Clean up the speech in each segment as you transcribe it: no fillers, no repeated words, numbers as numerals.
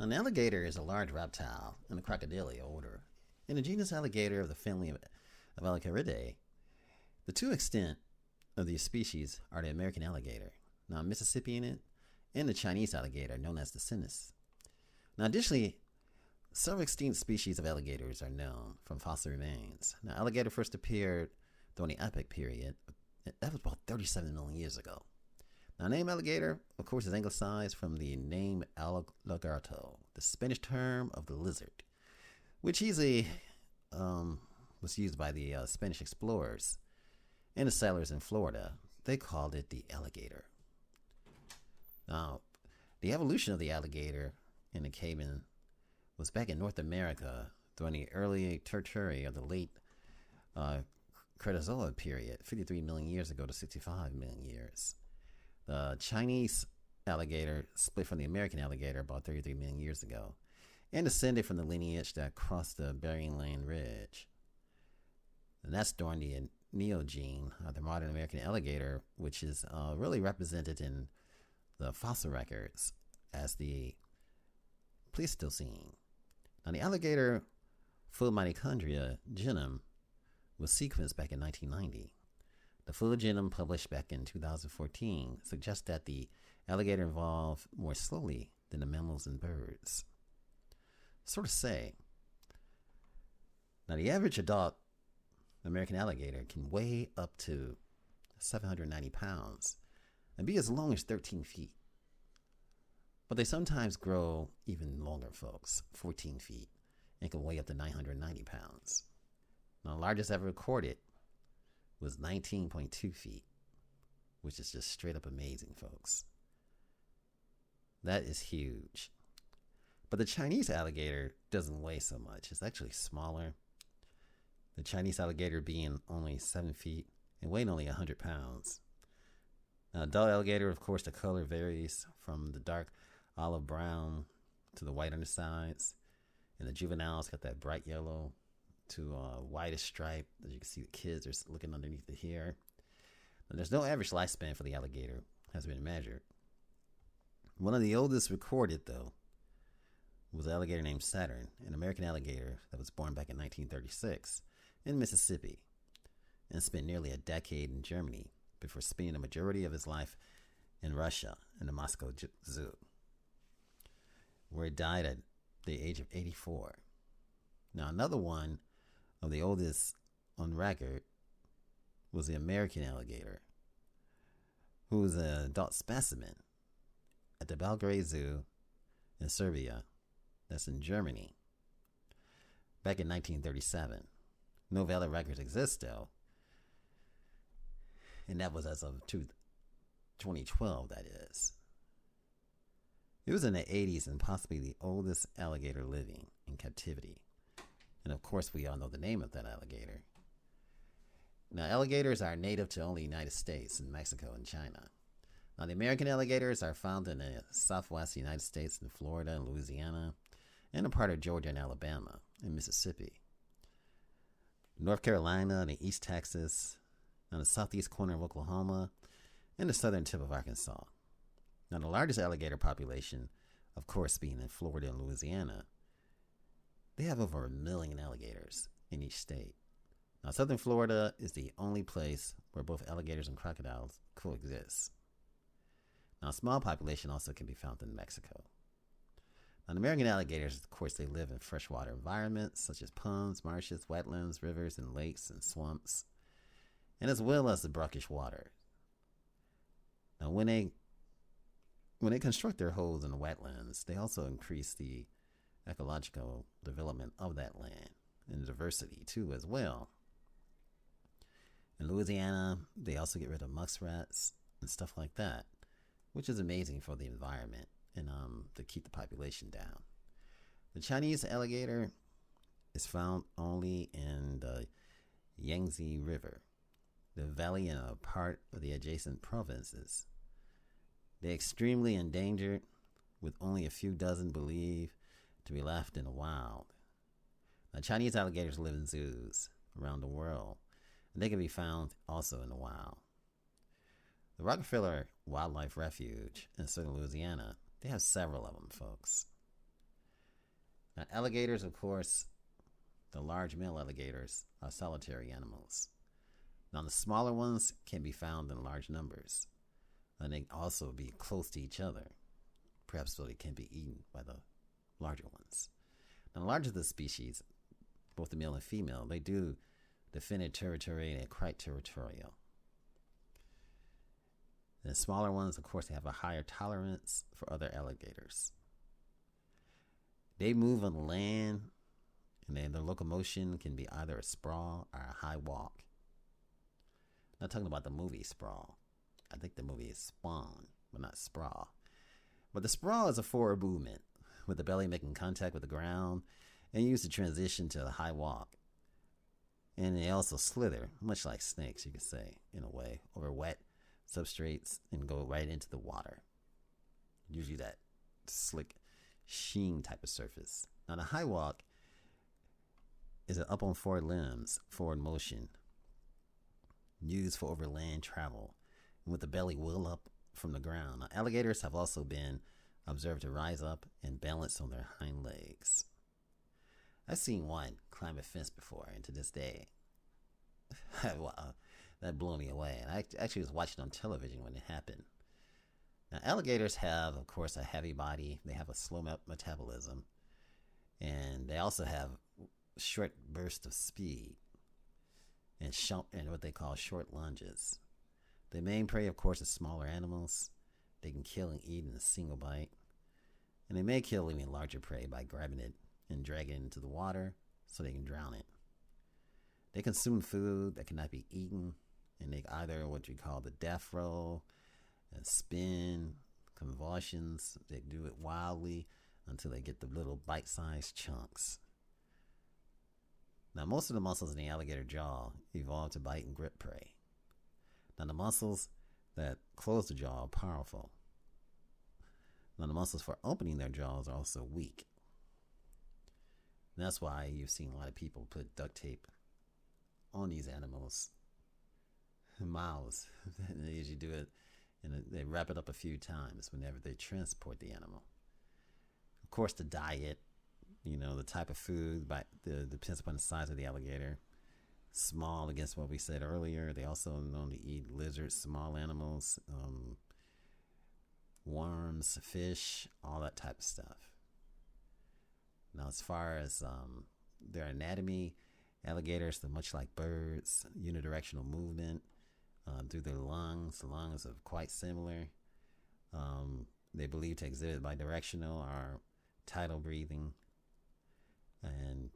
An alligator is a large reptile in the Crocodilia order, in the genus Alligator of the family of Alligatoridae. The two extant of these species are the American alligator, now Mississippian, and the Chinese alligator, known as the sinensis. Now, additionally, several extinct species of alligators are known from fossil remains. Now, alligator first appeared during the epoch period. That was about 37 million years ago. Now, the name alligator, of course, is anglicized from the name Alligator, the Spanish term of the lizard, which easily was used by the Spanish explorers and the settlers in Florida. They called it the alligator. Now, the evolution of the alligator in the caveman was back in North America during the early Tertiary of the late Cretaceous period, 53 million years ago to 65 million years. The Chinese alligator split from the American alligator about 33 million years ago and descended from the lineage that crossed the Bering Land Ridge. And that's during the Neogene, the modern American alligator, which is really represented in the fossil records as the Pleistocene. Now, the alligator full mitochondria genome was sequenced back in 1990. The full genome published back in 2014 suggests that the alligator evolved more slowly than the mammals and birds. Sort of say. Now, the average adult American alligator can weigh up to 790 pounds and be as long as 13 feet. But they sometimes grow even longer, folks, 14 feet, and can weigh up to 990 pounds. Now, the largest ever recorded was 19.2 feet, which is just straight up amazing, folks. That is huge. But the Chinese alligator doesn't weigh so much. It's actually smaller. The Chinese alligator being only 7 feet and weighing only 100 pounds. Now, adult alligator, of course, the color varies from the dark olive brown to the white undersides. And the juveniles got that bright yellow to whitish stripe. As you can see, the kids are looking underneath the hair. Now, there's no average lifespan for the alligator, has been measured. One of the oldest recorded, though, was an alligator named Saturn, an American alligator that was born back in 1936 in Mississippi and spent nearly a decade in Germany before spending the majority of his life in Russia in the Moscow Zoo, where he died at the age of 84. Now, another one of the oldest on record was the American alligator, who was an adult specimen at the Belgrade Zoo in Serbia, that's in Germany, back in 1937. No valid records exist, though, and that was as of 2012, that is. It was in the 80s and possibly the oldest alligator living in captivity. And of course, we all know the name of that alligator. Now, alligators are native to only the United States and Mexico and China. Now, the American alligators are found in the southwest United States in Florida and Louisiana, and a part of Georgia and Alabama and Mississippi. North Carolina and East Texas, on the southeast corner of Oklahoma, and the southern tip of Arkansas. Now, the largest alligator population, of course, being in Florida and Louisiana, they have over 1 million alligators in each state. Now, southern Florida is the only place where both alligators and crocodiles coexist. Now, a small population also can be found in Mexico. Now, the American alligators, of course, they live in freshwater environments such as ponds, marshes, wetlands, rivers, and lakes and swamps, and as well as the brackish water. Now, when they construct their holes in the wetlands, they also increase the ecological development of that land and diversity too as well. In Louisiana, they also get rid of muskrats and stuff like that, which is amazing for the environment and to keep the population down. The Chinese alligator is found only in the Yangtze River, the valley, and a part of the adjacent provinces. They're extremely endangered, with only a few dozen believed to be left in the wild. Now, Chinese alligators live in zoos around the world, and they can be found also in the wild. The Rockefeller Wildlife Refuge in southern Louisiana, they have several of them, folks. Now, alligators, of course, the large male alligators are solitary animals. Now, the smaller ones can be found in large numbers, and they also be close to each other, perhaps so they can be eaten by the larger ones. Now, the larger the species, both the male and female, they do defend their territory and they're quite territorial. The smaller ones, of course, they have a higher tolerance for other alligators. They move on land, and their locomotion can be either a sprawl or a high walk. I'm not talking about the movie Sprawl. I think the movie is Spawn, but not Sprawl. But the sprawl is a forward movement, with the belly making contact with the ground, and used to transition to a high walk. And they also slither, much like snakes, you could say, in a way, over wet substrates and go right into the water. Usually that slick sheen type of surface. Now, the high walk is an up on four limbs, forward motion, used for overland travel, with the belly well up from the ground. Now, alligators have also been observed to rise up and balance on their hind legs. I've seen one climb a fence before, and to this day, that blew me away. And I actually was watching on television when it happened. Now, alligators have, of course, a heavy body. They have a slow metabolism, and they also have short bursts of speed and what they call short lunges. The main prey, of course, is smaller animals. They can kill and eat in a single bite, and they may kill even larger prey by grabbing it and dragging it into the water so they can drown it. They consume food that cannot be eaten, and they either what you call the death roll, and spin, convulsions. They do it wildly until they get the little bite-sized chunks. Now, most of the muscles in the alligator jaw evolved to bite and grip prey. Now, the muscles that close the jaw are powerful. Now, the muscles for opening their jaws are also weak. And that's why you've seen a lot of people put duct tape on these animals' mouths. They usually do it, and they wrap it up a few times whenever they transport the animal. Of course, the diet, the type of food, depends upon the size of the alligator. Small against what we said earlier. They also are known to eat lizards, small animals, worms, fish, all that type of stuff. Now, as far as their anatomy, alligators are much like birds, unidirectional movement through their lungs. The lungs are quite similar. They believe to exhibit bidirectional or tidal breathing. And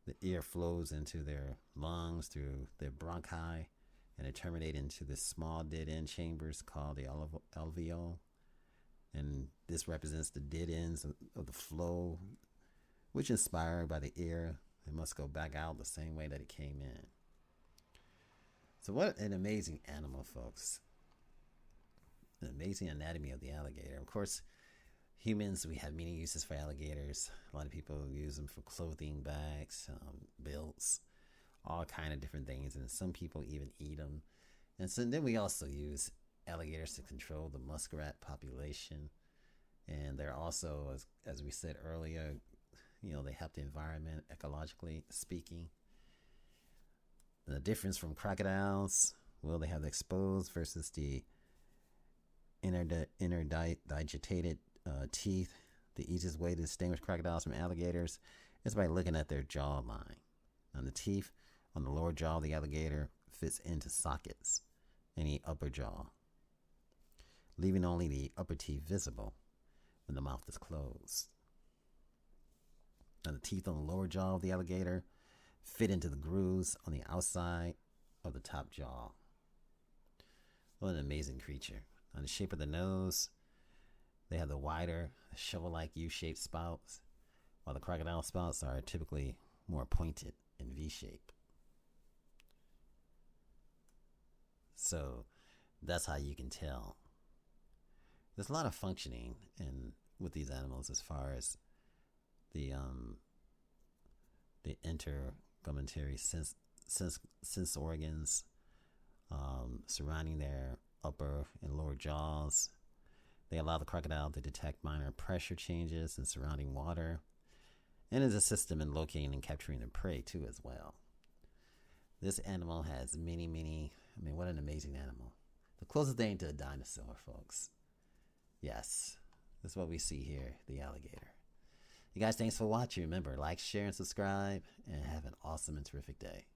the air flows into their lungs through their bronchi, and they terminate into the small dead-end chambers called the alveoli. And this represents the dead ends of the flow, which, inspired by the air, it must go back out the same way that it came in. So what an amazing animal, folks. An amazing anatomy of the alligator. Of course, humans, we have many uses for alligators. A lot of people use them for clothing, bags, belts, all kind of different things. And some people even eat them. And so then we also use alligators to control the muskrat population. And they're also, as we said earlier, they help the environment ecologically speaking. And the difference from crocodiles, they have the exposed versus the interdigitated teeth. The easiest way to distinguish crocodiles from alligators is by looking at their jawline. And the teeth on the lower jaw of the alligator fits into sockets in the upper jaw, leaving only the upper teeth visible when the mouth is closed. And the teeth on the lower jaw of the alligator fit into the grooves on the outside of the top jaw. What an amazing creature. On the shape of the nose, they have the wider, shovel-like U-shaped spouts, while the crocodile spouts are typically more pointed and V-shaped. So that's how you can tell. There's a lot of functioning with these animals as far as the intergumentary sense organs surrounding their upper and lower jaws. They allow the crocodile to detect minor pressure changes in surrounding water, and is a system in locating and capturing their prey too as well. This animal has many, what an amazing animal. The closest thing to a dinosaur, folks. Yes, that's what we see here, the alligator. You guys, thanks for watching. Remember, like, share, and subscribe, and have an awesome and terrific day.